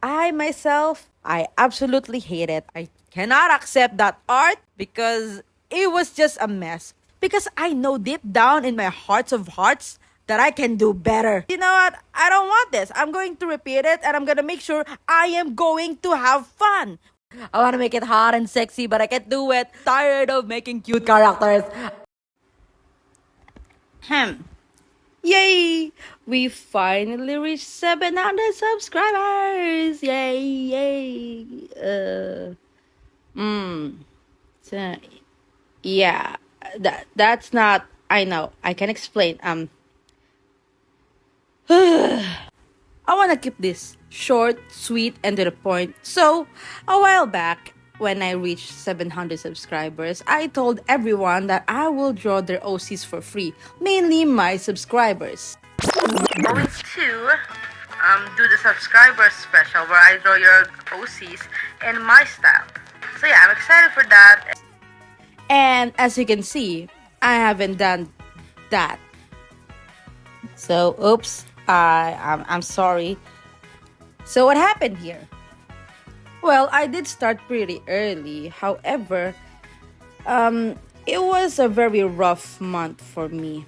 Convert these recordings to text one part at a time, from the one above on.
I myself, I absolutely hate it. I cannot accept that art because it was just a mess. Because I know deep down in my hearts of hearts that I can do better. You know what? I don't want this. I'm going to repeat it and I'm going to make sure I am going to have fun. I want to make it hot and sexy, but I can't do it. Tired of making cute characters. Hmm. Yay! We finally reached 700 subscribers! Yay! Yay! So, yeah, that's not. I know. I can explain. I want to keep this short, sweet, and to the point. So, a while back, when I reached 700 subscribers, I told everyone that I will draw their OCs for free, mainly my subscribers. Going to do the subscribers special where I draw your OCs in my style. So yeah, I'm excited for that. And as you can see, I haven't done that. So oops, I'm sorry. So what happened here? Well, I did start pretty early. However, it was a very rough month for me.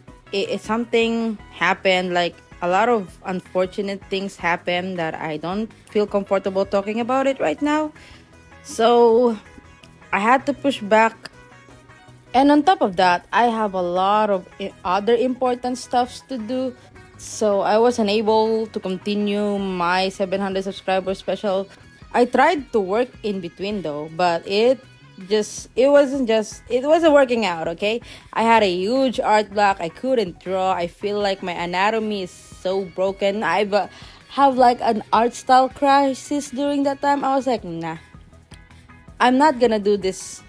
Something happened, like a lot of unfortunate things happened that I don't feel comfortable talking about it right now. So I had to push back. And on top of that, I have a lot of other important stuffs to do. So I wasn't able to continue my 700 subscriber special. I tried to work in between though, but it wasn't working out, okay? I had a huge art block. I couldn't draw. I feel like my anatomy is so broken. I've have like an art style crisis during that time. I was like, nah, I'm not gonna do this.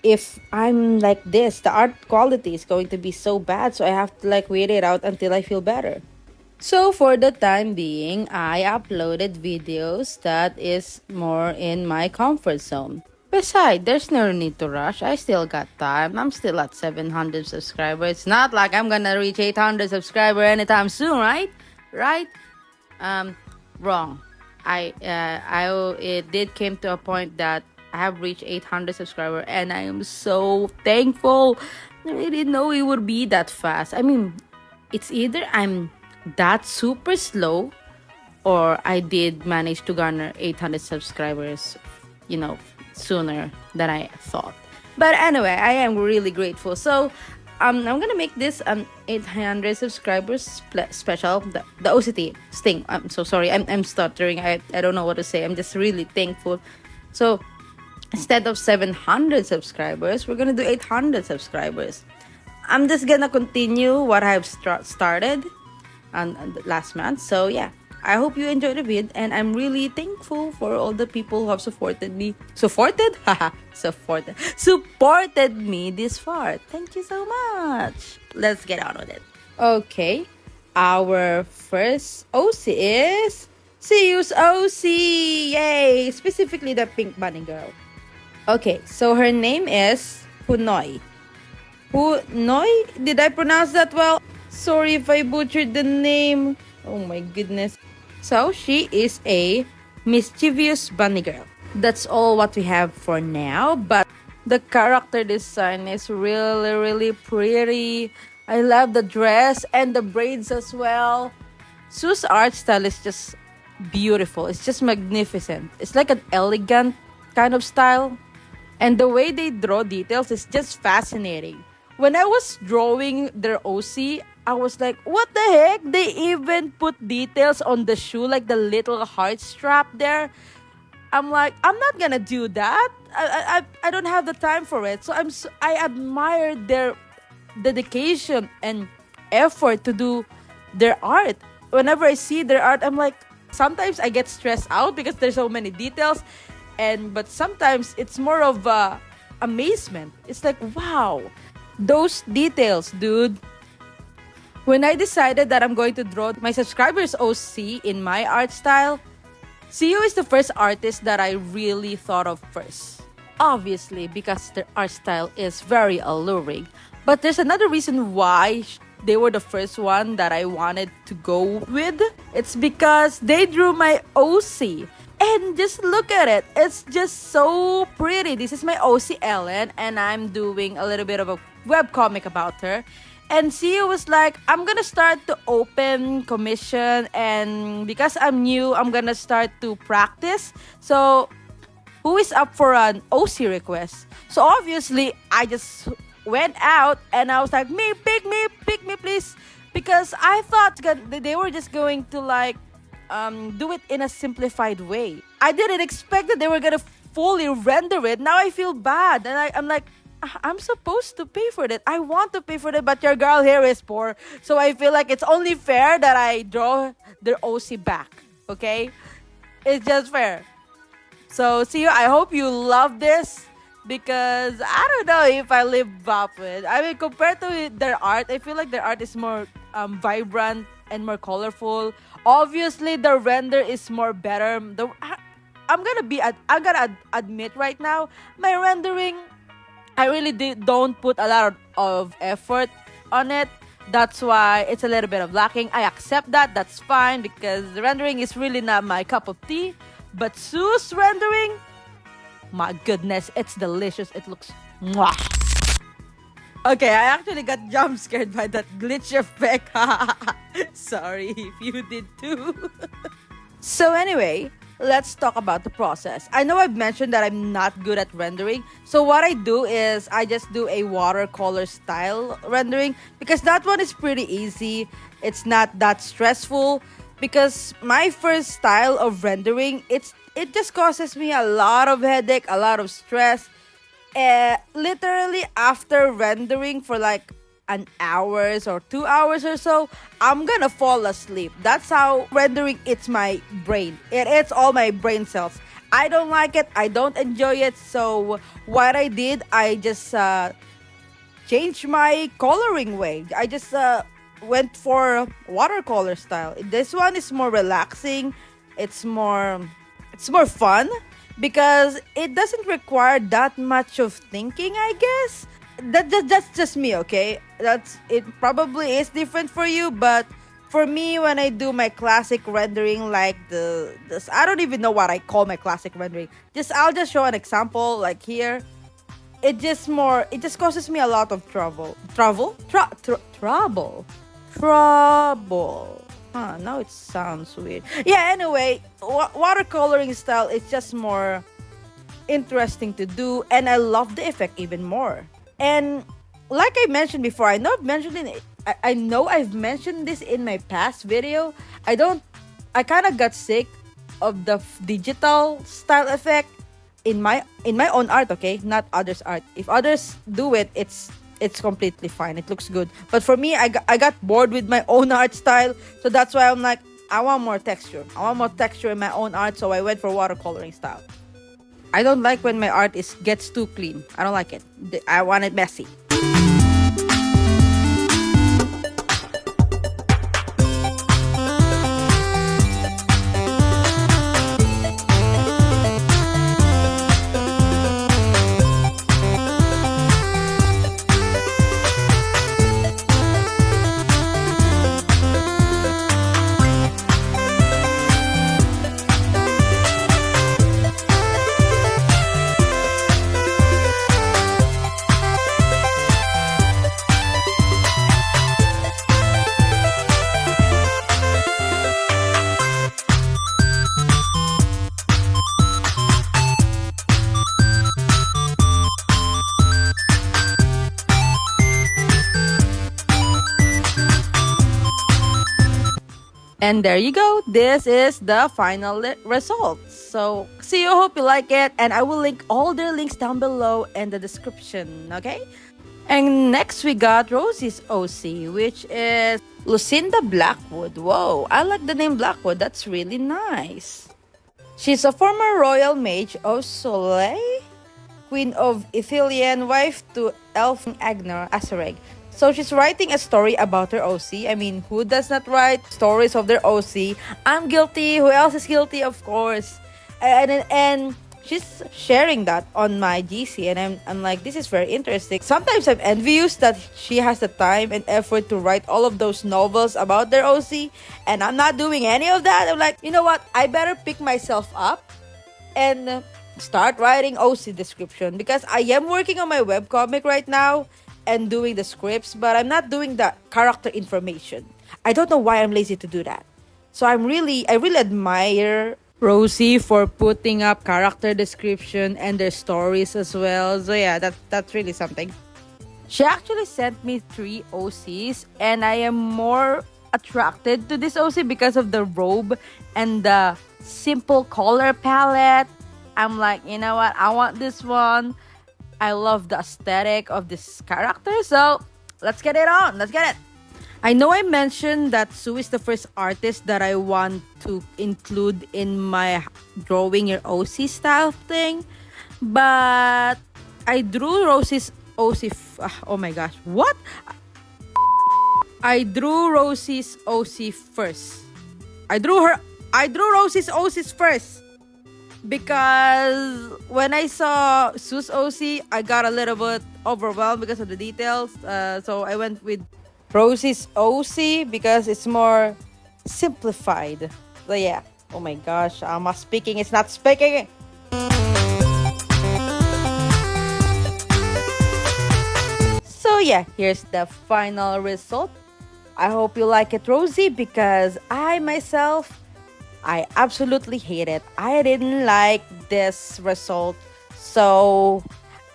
If I'm like this, the art quality is going to be so bad, so I have to like wait it out until I feel better. So for the time being, I uploaded videos that is more in my comfort zone. Besides, there's no need to rush. I still got time. I'm still at 700 subscribers. It's not like I'm gonna reach 800 subscribers anytime soon, right? Right? Um, Wrong. It did came to a point that I have reached 800 subscribers, and I am so thankful. I didn't know it would be that fast. I mean, it's either I'm that super slow, or I did manage to garner 800 subscribers, sooner than I thought. But anyway, I am really grateful. So, I'm gonna make this 800 subscribers special. The OCT sting. I'm so sorry. I'm stuttering. I don't know what to say. I'm just really thankful. So, instead of 700 subscribers, we're gonna do 800 subscribers. I'm just gonna continue what I've started on the last month. So yeah, I hope you enjoyed the vid, and I'm really thankful for all the people who have supported me. Supported? Haha, supported me this far. Thank you so much. Let's get on with it. Okay, our first OC is xiuxiu's OC. Yay! Specifically the pink bunny girl. Okay, so her name is Hunoy. Hunoy? Did I pronounce that well? Sorry if I butchered the name. Oh my goodness. So she is a mischievous bunny girl. That's all what we have for now, but the character design is really, really pretty. I love the dress and the braids as well. Sue's art style is just beautiful. It's just magnificent. It's like an elegant kind of style. And the way they draw details is just fascinating. When I was drawing their OC, I was like, what the heck? They even put details on the shoe, like the little heart strap there. I'm like, I'm not gonna do that. I don't have the time for it. So I admire their dedication and effort to do their art. Whenever I see their art, I'm like, sometimes I get stressed out because there's so many details, but sometimes it's more of amazement. It's like, wow, those details, dude. When I decided that I'm going to draw my subscribers OC in my art style, xiuxiu is the first artist that I really thought of first. Obviously, because their art style is very alluring. But there's another reason why they were the first one that I wanted to go with. It's because they drew my OC. And just look at it. It's just so pretty. This is my OC Ellen, and I'm doing a little bit of a webcomic about her. And CEO was like, I'm gonna start to open commission, and because I'm new, I'm gonna start to practice. So who is up for an OC request? So obviously, I just went out and I was like, pick me, please. Because I thought they were just going to like do it in a simplified way. I didn't expect that they were gonna fully render it. Now I feel bad, and I'm like, I'm supposed to pay for it. I want to pay for it, but your girl here is poor, so I feel like it's only fair that I draw their OC back. Okay, it's just fair. So see you. I hope you love this because I don't know if I live up with. I mean, compared to their art, I feel like their art is more vibrant and more colorful. Obviously, the render is more better. I'm gonna admit right now, my rendering, I really don't put a lot of effort on it. That's why it's a little bit of lacking. I accept that. That's fine because the rendering is really not my cup of tea. But Sue's rendering, my goodness, it's delicious. It looks mwah. Okay, I actually got jump scared by that glitch effect. Sorry if you did too. So anyway, let's talk about the process. I know I've mentioned that I'm not good at rendering. So what I do is I just do a watercolor style rendering because that one is pretty easy. It's not that stressful because my first style of rendering, it just causes me a lot of headache, a lot of stress. Literally after rendering for like an hours or 2 hours or so, I'm gonna fall asleep. That's how rendering it's my brain. It's all my brain cells. I don't like it. I don't enjoy it. So what I did, I just changed my coloring way. I just went for watercolor style. This one is more relaxing. It's more fun because it doesn't require that much of thinking, I guess. That's just me, okay? It probably is different for you, but for me, when I do my classic rendering, like this, I don't even know what I call my classic rendering. I'll just show an example, like here. It just causes me a lot of trouble. Trouble. Huh, now it sounds weird. Yeah, anyway, watercoloring style is just more interesting to do, and I love the effect even more. And like I mentioned before, I know I've mentioned this in my past video. I kind of got sick of the digital style effect in my own art, okay? Not others' art. If others do it, it's completely fine. It looks good. But for me, I got bored with my own art style. So that's why I'm like, I want more texture. I want more texture in my own art. So I went for watercoloring style. I don't like when my art gets too clean. I don't like it. I want it messy. And there you go. This is the final results. So, see you. Hope you like it. And I will link all their links down below in the description. Okay? And next we got Rosie's OC, which is Lucinda Blackwood. Whoa, I like the name Blackwood. That's really nice. She's a former royal mage of Soleil, queen of Ithilien, wife to elf Agnar Asareg. So she's writing a story about her OC. I mean, who does not write stories of their OC? I'm guilty. Who else is guilty? Of course. And she's sharing that on my GC, and I'm like, this is very interesting. Sometimes I'm envious that she has the time and effort to write all of those novels about their OC, and I'm not doing any of that. I'm like, you know what? I better pick myself up and start writing OC description, because I am working on my webcomic right now and doing the scripts, but I'm not doing the character information. I don't know why I'm lazy to do that. So I really admire Rosie for putting up character description and their stories as well. So yeah, that's really something. She actually sent me 3 OCs, and I am more attracted to this OC because of the robe and the simple color palette. I'm like, you know what? I want this one. I love the aesthetic of this character. So let's get it on. Let's get it. I know I mentioned that Sue is the first artist that I want to include in my drawing your OC style thing. But I drew Rosie's OC. Oh my gosh. What? I drew Rosie's OC first. I drew Rosie's OCs first. Because when I saw Sue's OC, I got a little bit overwhelmed because of the details. So I went with Rosie's OC because it's more simplified. So yeah. Oh my gosh. I'm speaking. It's not speaking. So yeah, here's the final result. I hope you like it, Rosie, because I absolutely hate it. I didn't like this result. So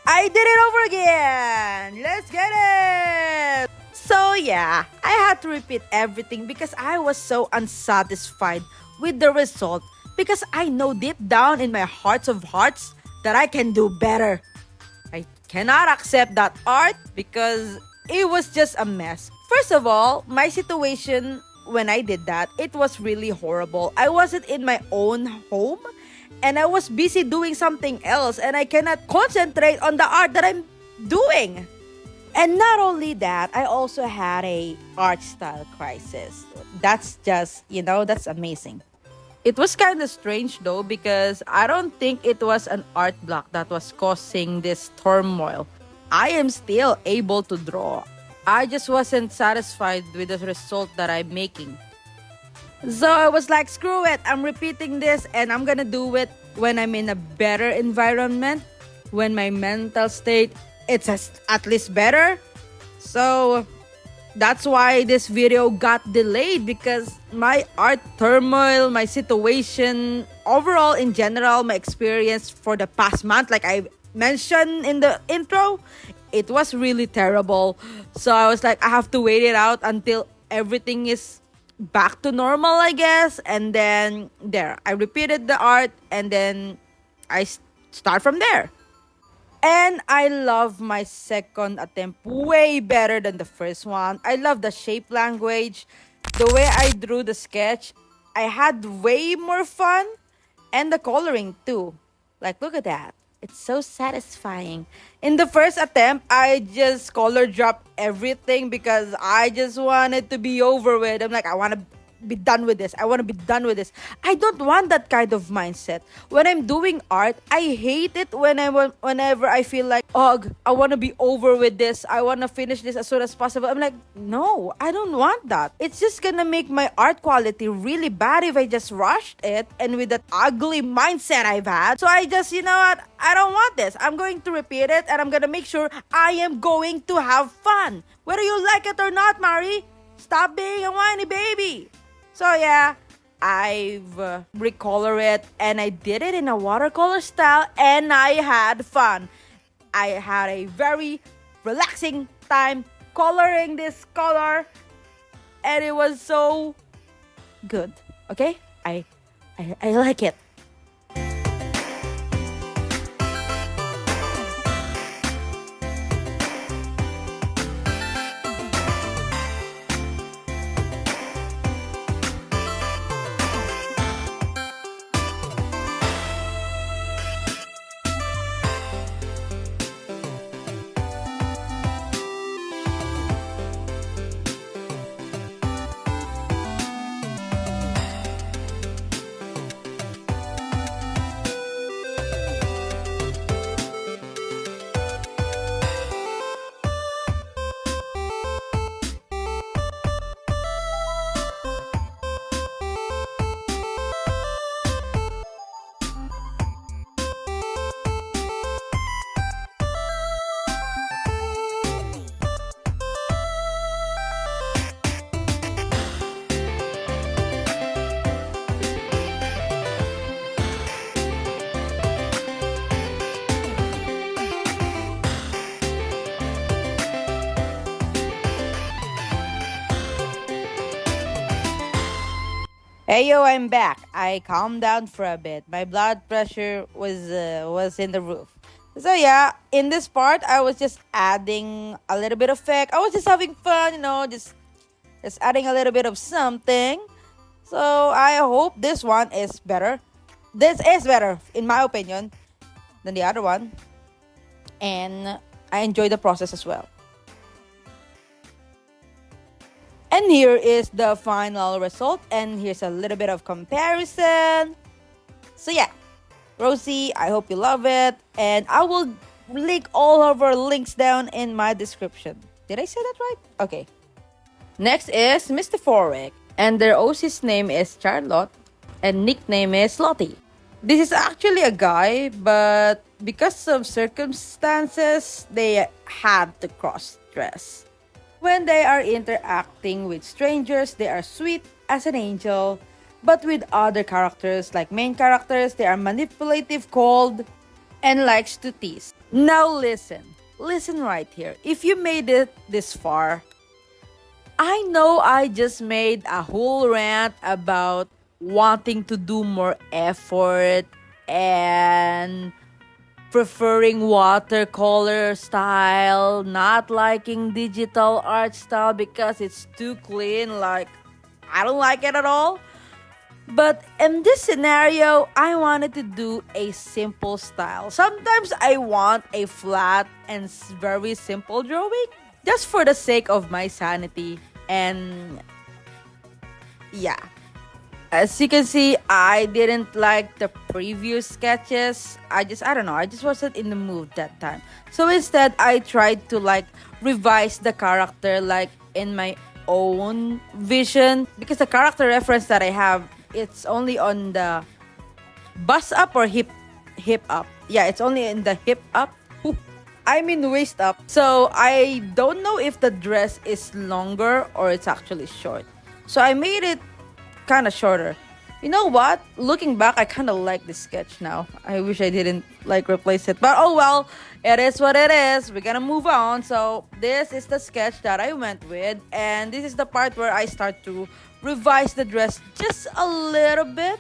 I did it over again. Let's get it. So yeah, I had to repeat everything because I was so unsatisfied with the result, because I know deep down in my hearts of hearts that I can do better. I cannot accept that art because it was just a mess. First of all, my situation when I did that, it was really horrible. I wasn't in my own home and I was busy doing something else, and I cannot concentrate on the art that I'm doing. And not only that, I also had a art style crisis. That's just, that's amazing. It was kind of strange though, because I don't think it was an art block that was causing this turmoil. I am still able to draw. I just wasn't satisfied with the result that I'm making. So I was like, screw it. I'm repeating this, and I'm gonna do it when I'm in a better environment, when my mental state it's at least better. So that's why this video got delayed, because my art turmoil, my situation, overall in general, my experience for the past month, like I mentioned in the intro, it was really terrible. So I was like, I have to wait it out until everything is back to normal, I guess. And then there, I repeated the art, and then I start from there. And I love my second attempt way better than the first one. I love the shape language, the way I drew the sketch. I had way more fun, and the coloring too. Like, look at that. It's so satisfying. In the first attempt, I just color dropped everything because I just wanted to be over with. I'm like, I want to be done with this. I want to be done with this. I don't want that kind of mindset. When I'm doing art, I hate it whenever I feel like, oh, I want to be over with this. I want to finish this as soon as possible. I'm like, no, I don't want that. It's just gonna make my art quality really bad if I just rushed it and with that ugly mindset I've had. So I just, you know what? I don't want this. I'm going to repeat it, and I'm gonna make sure I am going to have fun. Whether you like it or not, Mari, stop being a whiny baby. So yeah, I've recolored it, and I did it in a watercolor style, and I had fun. I had a very relaxing time coloring this color, and it was so good. Okay? I like it. Hey yo, I'm back. I calmed down for a bit. My blood pressure was in the roof. So yeah, in this part, I was just adding a little bit of fake. I was just having fun, just adding a little bit of something. So I hope this one is better. This is better, in my opinion, than the other one, and I enjoy the process as well. And here is the final result, and here's a little bit of comparison. So yeah, Rosie, I hope you love it, and I will link all of our links down in my description. Did I say that right? Okay. Next is Mystiphoric, and their OC's name is Charlotte, and nickname is Lottie. This is actually a guy, but because of circumstances, they had to cross dress. When they are interacting with strangers, they are sweet as an angel, but with other characters, like main characters, they are manipulative, cold, and likes to tease. Now listen right here. If you made it this far, I know I just made a whole rant about wanting to do more effort and preferring watercolor style, not liking digital art style because it's too clean. Like, I don't like it at all. But in this scenario, I wanted to do a simple style. Sometimes I want a flat and very simple drawing just for the sake of my sanity. And yeah, as you can see, I didn't like the previous sketches. I don't know, I just wasn't in the mood that time. So instead, I tried to like revise the character like in my own vision, because the character reference that I have, it's only on the bust up or hip up. Yeah, it's only in the hip up. I mean waist up. So I don't know if the dress is longer or it's actually short. So I made it kind of shorter. You know what? Looking back, I kind of like this sketch now. I wish I didn't like replace it. But oh well, it is what it is. We're gonna move on. So this is the sketch that I went with. And this is the part where I start to revise the dress just a little bit.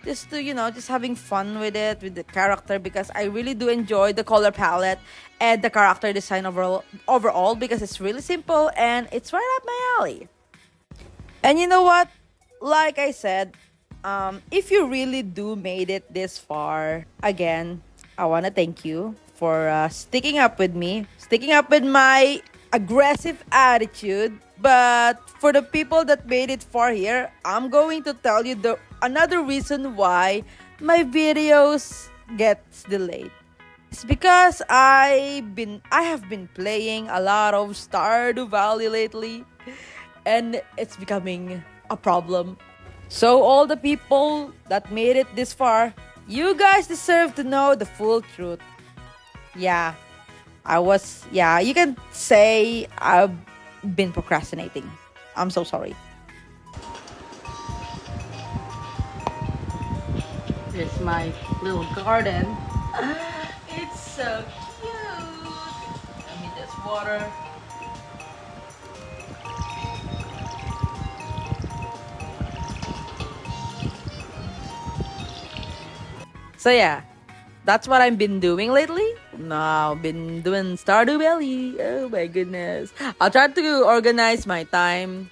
Just to, just having fun with it, with the character, because I really do enjoy the color palette and the character design overall because it's really simple and it's right up my alley. And you know what? Like I said, if you really do made it this far, again, I want to thank you for sticking up with me, sticking up with my aggressive attitude. But for the people that made it far here, I'm going to tell you another reason why my videos gets delayed. It's because I have been playing a lot of Stardew Valley lately, and it's becoming a problem. So all the people that made it this far, you guys deserve to know the full truth. Yeah, you can say I've been procrastinating. I'm so sorry. Here's my little garden. It's so cute. Let me just water. So yeah, that's what I've been doing lately. No, I've been doing Stardew Valley. Oh my goodness. I'll try to organize my time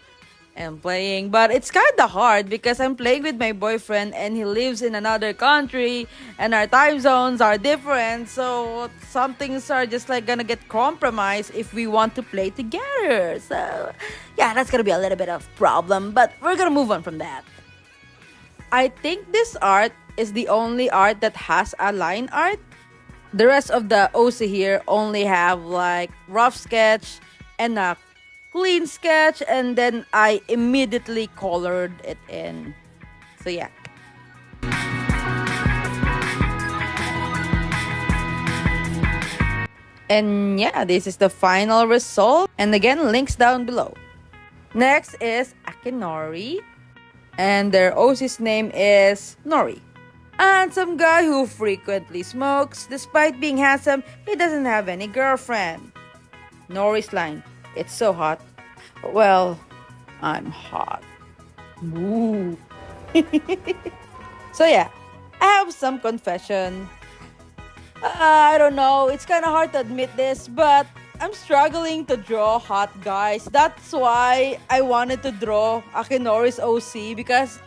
and playing, but it's kind of hard because I'm playing with my boyfriend and he lives in another country and our time zones are different. So some things are just like gonna get compromised if we want to play together. So yeah, that's gonna be a little bit of problem, but we're gonna move on from that. I think this art is the only art that has a line art. The rest of the OC here only have like rough sketch and a clean sketch, and then I immediately colored it in. So yeah. And yeah, this is the final result. And again, links down below. Next is Akinori. And their OC's name is Nori. And some guy who frequently smokes. Despite being handsome, he doesn't have any girlfriend. Nori's line, it's so hot. Well, I'm hot. Ooh. So yeah, I have some confession. I don't know. It's kind of hard to admit this, but I'm struggling to draw hot guys. That's why I wanted to draw Akinori's OC because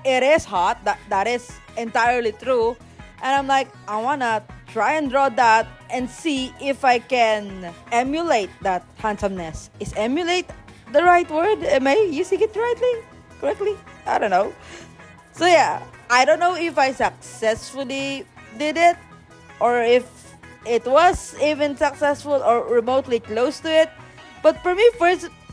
it is hot. That is entirely true. And I'm like, I wanna try and draw that and see if I can emulate that handsomeness. Is emulate the right word? Am I using it correctly? I don't know. So yeah, I don't know if I successfully did it or if it was even successful or remotely close to it. But for me,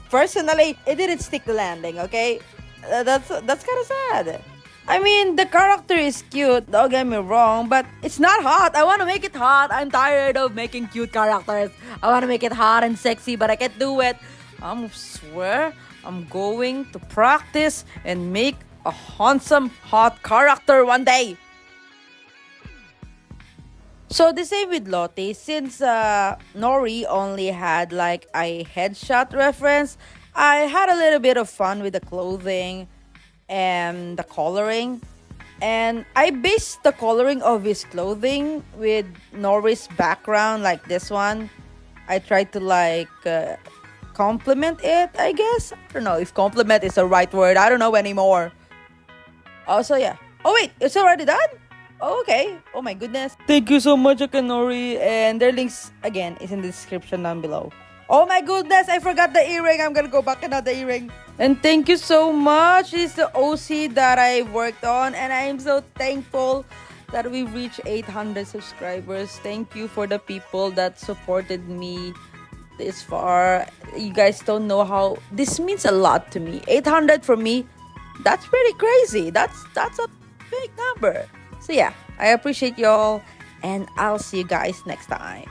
personally, it didn't stick the landing. Okay, that's kind of sad. I mean, the character is cute. Don't get me wrong, but it's not hot. I want to make it hot. I'm tired of making cute characters. I want to make it hot and sexy, but I can't do it. I swear I'm going to practice and make a handsome, hot character one day. So the same with Lotte, since Nori only had like a headshot reference, I had a little bit of fun with the clothing and the coloring. And I based the coloring of his clothing with Nori's background, like this one. I tried to like complement it, I guess. I don't know if compliment is the right word. I don't know anymore. Also, yeah. Oh wait, it's already done? Oh, okay. Oh my goodness. Thank you so much, Akanori. And their links again is in the description down below. Oh my goodness, I forgot the earring. I'm gonna go back and have the earring. And thank you so much. This is the OC that I worked on, and I am so thankful that we reached 800 subscribers. Thank you for the people that supported me this far. You guys don't know how this means a lot to me. 800 for me, that's pretty crazy. That's a big number. So yeah, I appreciate y'all, and I'll see you guys next time.